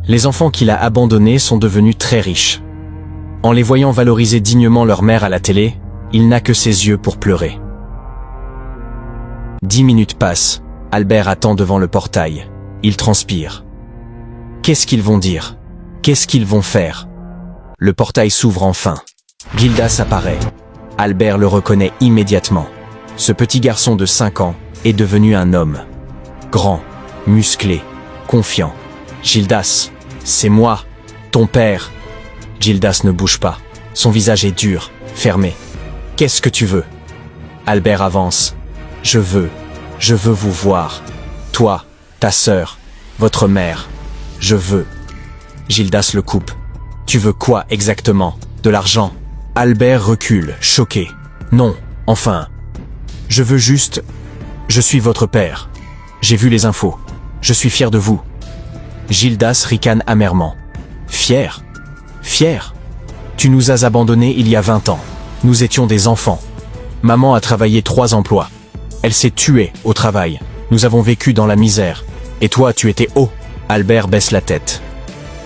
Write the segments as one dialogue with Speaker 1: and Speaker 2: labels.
Speaker 1: Les enfants qu'il a abandonnés sont devenus très riches. En les voyant valoriser dignement leur mère à la télé, il n'a que ses yeux pour pleurer. 10 minutes passent. Albert attend devant le portail. Il transpire. Qu'est-ce qu'ils vont dire? Qu'est-ce qu'ils vont faire? Le portail s'ouvre enfin. Gildas apparaît. Albert le reconnaît immédiatement. Ce petit garçon de 5 ans est devenu un homme. Grand, musclé, confiant. Gildas, c'est moi, ton père. Gildas ne bouge pas. Son visage est dur, fermé. Qu'est-ce que tu veux? Albert avance. Je veux vous voir. Toi, ta sœur, votre mère. Je veux. Gildas le coupe. Tu veux quoi exactement? De l'argent? Albert recule, choqué. Non, enfin. Je veux juste... Je suis votre père. J'ai vu les infos. Je suis fier de vous. Gildas ricane amèrement. Fier? Fier? Tu nous as abandonnés il y a 20 ans. Nous étions des enfants. Maman a travaillé 3 emplois. Elle s'est tuée au travail. Nous avons vécu dans la misère. Et toi, tu étais haut. Albert baisse la tête.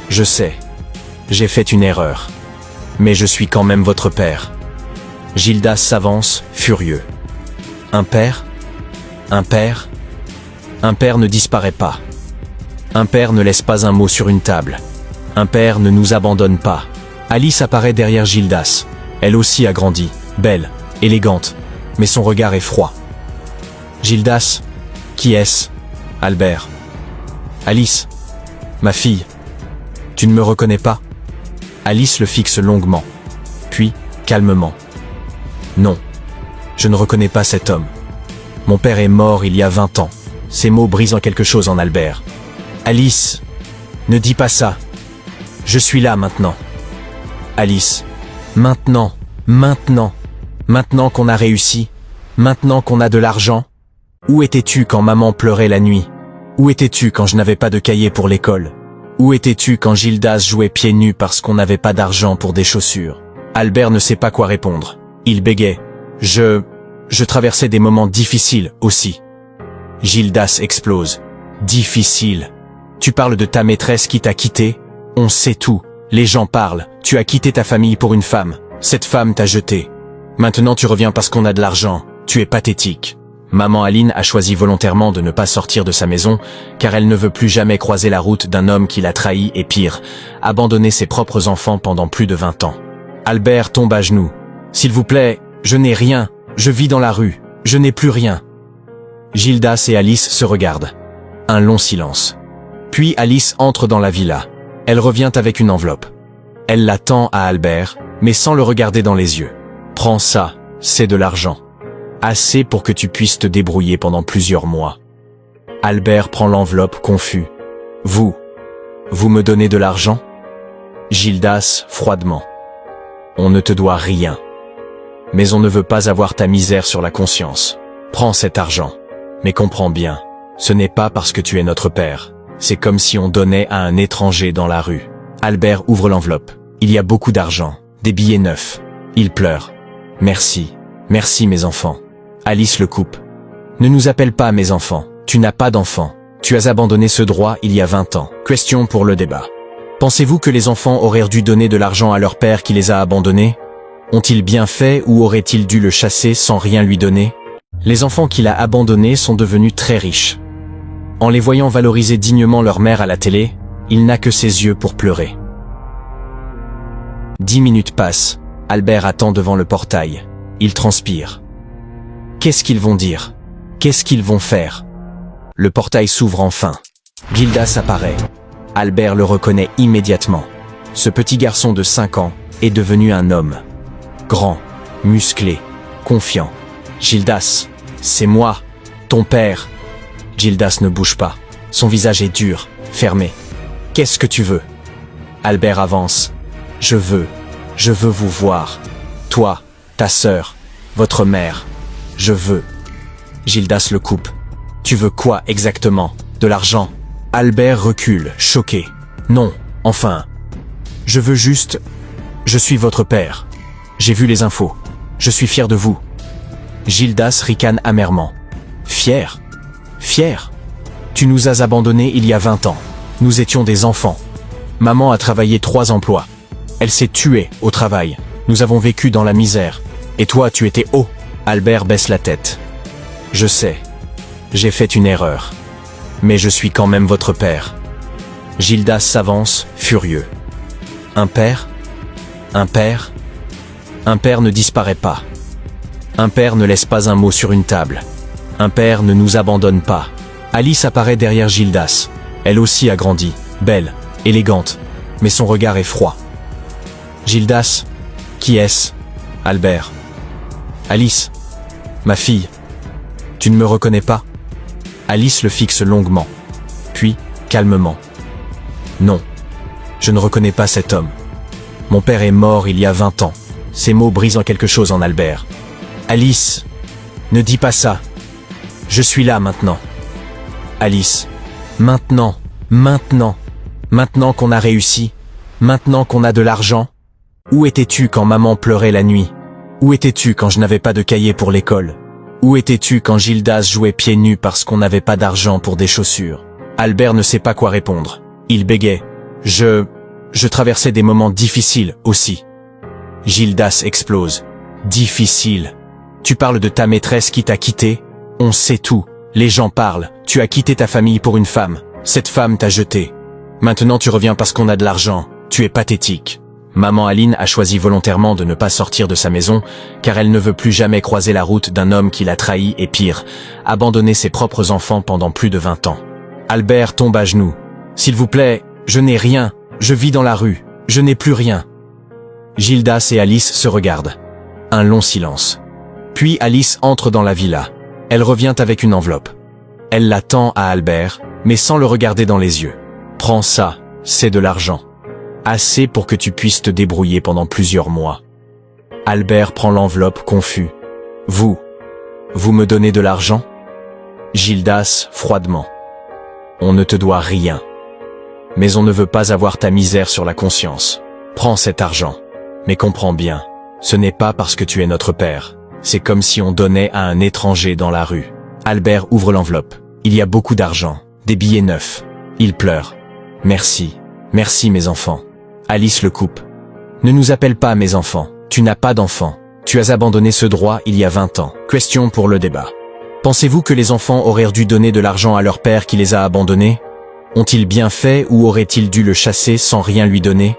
Speaker 1: Je sais. J'ai fait une erreur. Mais je suis quand même votre père. Gildas s'avance, furieux. Un père? Un père? Un père ne disparaît pas. Un père ne laisse pas un mot sur une table. Un père ne nous abandonne pas. Alice apparaît derrière Gildas. Elle aussi a grandi, belle, élégante, mais son regard est froid. Gildas, qui est-ce? Albert. Alice, ma fille. Tu ne me reconnais pas? Alice le fixe longuement, puis, calmement. Non, je ne reconnais pas cet homme. Mon père est mort il y a 20 ans. Ces mots brisent en quelque chose en Albert. Alice, ne dis pas ça. Je suis là maintenant. Alice, maintenant qu'on a réussi, maintenant qu'on a de l'argent. Où étais-tu quand maman pleurait la nuit? Où étais-tu quand je n'avais pas de cahier pour l'école? Où étais-tu quand Gildas jouait pieds nus parce qu'on n'avait pas d'argent pour des chaussures? Albert ne sait pas quoi répondre. Il bégait. Je traversais des moments difficiles aussi. Gildas explose. Difficile. Tu parles de ta maîtresse qui t'a quitté? On sait tout. Les gens parlent. Tu as quitté ta famille pour une femme. Cette femme t'a jeté. Maintenant tu reviens parce qu'on a de l'argent. Tu es pathétique. Maman Aline a choisi volontairement de ne pas sortir de sa maison, car elle ne veut plus jamais croiser la route d'un homme qui l'a trahi et pire, abandonner ses propres enfants pendant plus de 20 ans. Albert tombe à genoux. S'il vous plaît, je n'ai rien. Je vis dans la rue. Je n'ai plus rien. Gildas et Alice se regardent. Un long silence. Puis Alice entre dans la villa. Elle revient avec une enveloppe. Elle la tend à Albert, mais sans le regarder dans les yeux. Prends ça, c'est de l'argent. Assez pour que tu puisses te débrouiller pendant plusieurs mois. Albert prend l'enveloppe confus. Vous me donnez de l'argent? Gildas, froidement. On ne te doit rien. Mais on ne veut pas avoir ta misère sur la conscience. Prends cet argent. Mais comprends bien, ce n'est pas parce que tu es notre père. C'est comme si on donnait à un étranger dans la rue. Albert ouvre l'enveloppe. Il y a beaucoup d'argent, des billets neufs. Il pleure. Merci, merci mes enfants. Alice le coupe. Ne nous appelle pas mes enfants. Tu n'as pas d'enfants. Tu as abandonné ce droit il y a 20 ans. Question pour le débat. Pensez-vous que les enfants auraient dû donner de l'argent à leur père qui les a abandonnés? Ont-ils bien fait ou auraient-ils dû le chasser sans rien lui donner? Les enfants qu'il a abandonnés sont devenus très riches. En les voyant valoriser dignement leur mère à la télé, il n'a que ses yeux pour pleurer. 10 minutes passent. Albert attend devant le portail. Il transpire. Qu'est-ce qu'ils vont dire? Qu'est-ce qu'ils vont faire? Le portail s'ouvre enfin. Gildas apparaît. Albert le reconnaît immédiatement. Ce petit garçon de 5 ans est devenu un homme. Grand, musclé, confiant. Gildas, c'est moi, ton père. Gildas ne bouge pas. Son visage est dur, fermé. Qu'est-ce que tu veux? Albert avance. Je veux vous voir. Toi, ta sœur, votre mère. Je veux. Gildas le coupe. Tu veux quoi exactement? De l'argent? Albert recule, choqué. Non, enfin. Je veux juste... Je suis votre père. J'ai vu les infos. Je suis fier de vous. Gildas ricane amèrement. Fier? Fier? Tu nous as abandonnés il y a 20 ans. Nous étions des enfants. Maman a travaillé 3 emplois. Elle s'est tuée au travail. Nous avons vécu dans la misère. Et toi, tu étais haut. Albert baisse la tête. Je sais. J'ai fait une erreur. Mais je suis quand même votre père. Gildas s'avance, furieux. Un père? Un père? Un père ne disparaît pas. Un père ne laisse pas un mot sur une table. Un père ne nous abandonne pas. Alice apparaît derrière Gildas. Elle aussi a grandi, belle, élégante, mais son regard est froid. Gildas, qui est-ce? Albert. Alice, ma fille. Tu ne me reconnais pas? Alice le fixe longuement, puis, calmement. Non, je ne reconnais pas cet homme. Mon père est mort il y a 20 ans. Ces mots brisent en quelque chose en Albert. Alice, ne dis pas ça. Je suis là maintenant. Alice, maintenant qu'on a réussi, maintenant qu'on a de l'argent. Où étais-tu quand maman pleurait la nuit? Où étais-tu quand je n'avais pas de cahier pour l'école? Où étais-tu quand Gildas jouait pieds nus parce qu'on n'avait pas d'argent pour des chaussures? Albert ne sait pas quoi répondre. Il bégait. Je traversais des moments difficiles aussi. Gildas explose. Difficile. Tu parles de ta maîtresse qui t'a quitté? On sait tout. Les gens parlent. Tu as quitté ta famille pour une femme. Cette femme t'a jeté. Maintenant tu reviens parce qu'on a de l'argent. Tu es pathétique. Maman Aline a choisi volontairement de ne pas sortir de sa maison, car elle ne veut plus jamais croiser la route d'un homme qui l'a trahi et pire, abandonner ses propres enfants pendant plus de 20 ans. Albert tombe à genoux. S'il vous plaît, je n'ai rien. Je vis dans la rue. Je n'ai plus rien. Gildas et Alice se regardent. Un long silence. Puis Alice entre dans la villa. Elle revient avec une enveloppe. Elle la tend à Albert, mais sans le regarder dans les yeux. Prends ça, c'est de l'argent. Assez pour que tu puisses te débrouiller pendant plusieurs mois. Albert prend l'enveloppe confus. Vous me donnez de l'argent? Gildas, froidement. On ne te doit rien. Mais on ne veut pas avoir ta misère sur la conscience. Prends cet argent. Mais comprends bien, ce n'est pas parce que tu es notre père. C'est comme si on donnait à un étranger dans la rue. Albert ouvre l'enveloppe. Il y a beaucoup d'argent, des billets neufs. Il pleure. Merci, merci mes enfants. Alice le coupe. Ne nous appelle pas mes enfants. Tu n'as pas d'enfants. Tu as abandonné ce droit il y a 20 ans. Question pour le débat. Pensez-vous que les enfants auraient dû donner de l'argent à leur père qui les a abandonnés? Ont-ils bien fait ou auraient-ils dû le chasser sans rien lui donner?